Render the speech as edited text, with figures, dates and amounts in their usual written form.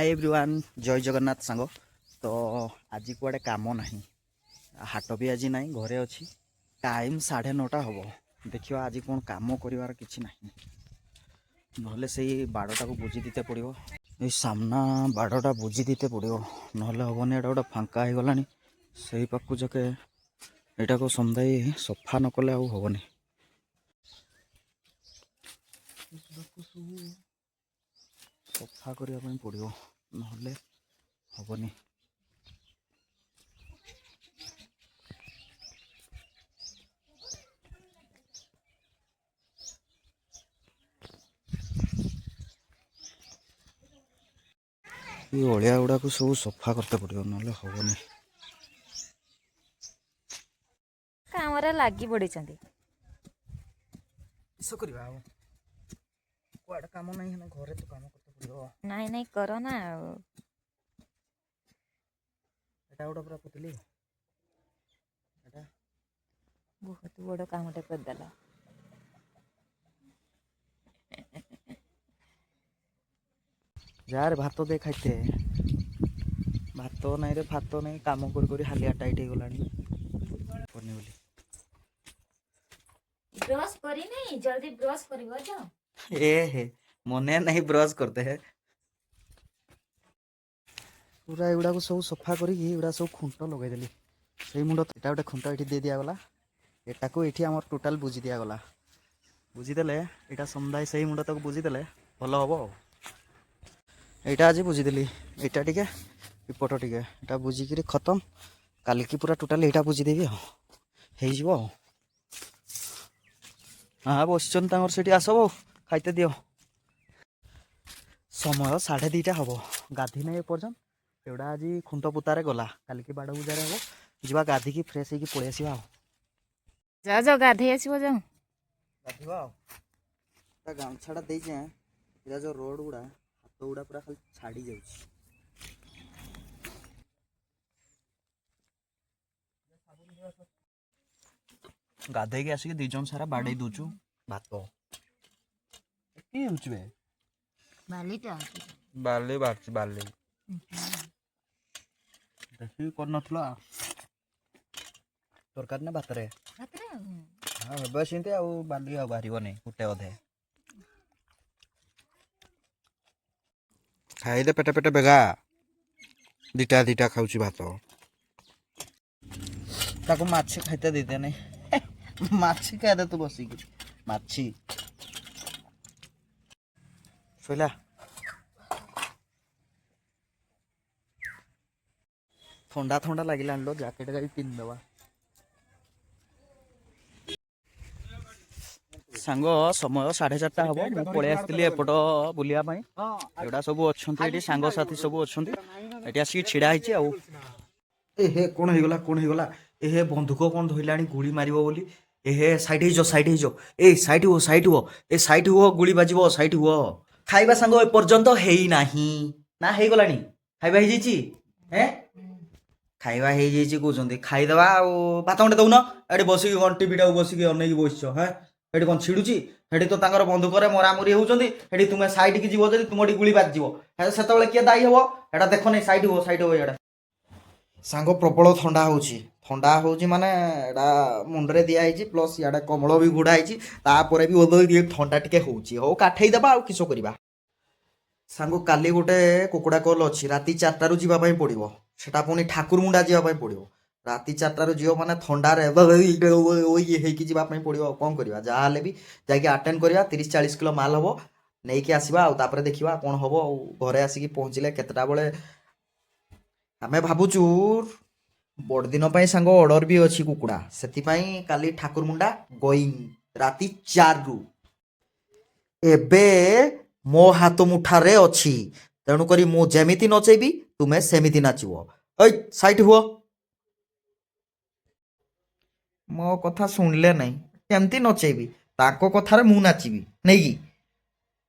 hi everyone जय जगन्नाथ सांग तो आज कुआडे काम नहीं हाट भी आज नहीं घरे अच्छी टाइम 9:30 हम देखिए आज कौन काम कर किसी ना ना से बाड़टा को बुझी दीते पड़ो ये सामना बाड़टा बुझी दीते पड़ो ना हेनी एटा गोटे फांका हो गला से पाक जके यहाँ को समझाई सफा न कले हेनी सफा करने पड़ो ना हेनी ये अलिया गुड़ा को सब सफा करते पड़ो ना हेनी काम लगी पड़ी किस करवा कुआडे काम नहीं है घरे तो काम करते पड़ो नहीं नहीं करो ना एटा गोटे पूरा पतली एटा बहुत बड़ कामटे करदेला यार भात दे खाइते भात नहीं रे भात नहीं काम कर हालिया टाइट हो गला ब्रश करी नहीं जल्दी ब्रश करिवो जो ए हे मने नहीं ब्रश करते हैं पूरा एगुड़ा को सब सफा करा सब खुंट लगेदेली से मुंड एटा गोटे खुंट ये दे दिगला एटा को ये आम टोटाल बुझी दिगला बुझीदे यहाँ समुदाय से मुंड तक बुझीदे भल हम यहाँ आज बुझीदेली यहाँ टे विपट टे यहाँ बुझिकी खत्म काल की पूरा टोटाल यहाँ बुझीदेवी हो हाँ बसन से आसब खाइते दियो समय 2:30 हम गाधी नहीं एपर्यंत एवढा आज खुंट पुतारे गला काल की बाड़ बुझार हम जा गाधी की फ्रेश होगी पलि आसवा जा जा गाधे आसो जाओ गाधवा गामछाटा देचे इरा जो रोड गुड़ा हाथ गुड़ा पूरा खाली छाड़ी जाऊँ गाधे आसिक दी जन सारा बाड़े दौचु भात बालीटा बाले बाले देखी कर नथला तरकारी ना भात रे हाँ हे सेमती आ बाली आ बाहर नहीं गुटे अधे खाईदे पेटे पेटे बेगा दीटा दीटा खाऊची भात ताको माछी खाइते देते नहीं माछी क्या दे तू बसिक माछी शोला थंडा थंडा लगे आनलो जैकेट का भी पिन दवा सांग समय 4:30 हम मुझे पलि आसती एपट बुलायापाई एगुड़ा सब अच्छा ये सांग साथी सब अच्छा ये आसिक छिड़ा हे कौन होगा ए बंधुक कौन धरला गुड़ी मार बोली ए साइड ए साइड हुओ गुड़ी बाज साइड हुओ खाइबा सांग एपर्यंत ना हो गला खाइबा हैं खाइबा कहते खाईदेवा भात गंटे दौन ये बसिक कौन टीवीटा बसिक अनेक बस हाँ ये कौन छिड़ुची हेटी तो तांकर बंधुक मरामरी होती तुम्हें साइड की जीव जब तुम गुड़ी बाजिव से किए दायी हम एटा देख नहीं साइड हुओ ये सांग प्रबल थंडा होची माने एटा मुंडरे दिखाई प्लस इे कमल भी घोड़ाई तापर भी ओद थंडा टिके होची हो काठे देवा किस करवा सांग काली गोटे कुकुड़ा कल अच्छी राति 4टारू जावाई पड़ो सेटा पुणी ठाकुर मुंडा जावाई पड़ो राति 4टारू जीव माने थंडार ये जावाई पड़ो कौन करवा जहाँ भी जाकि आटेड करवा 30-40 किलो माल हम नहीं कि आसवा आउे देखा कौन हम घरे आसिक पहुँचले केतटा बेले आमे भावुचु बड़दिन सांग ऑर्डर भी अच्छी कुकुड़ा से काली ठाकुर मुंडा गोइंग राति 4 रु एबे मो हाथ मुठारे अच्छी तेणुक मु जेमिति नचेबी तुम्हें सेमिति नाचब साइड हुओ मो कथा शुणिले नहीं केमती नचेबी ताको कथार मु नाचिबी नहीं कि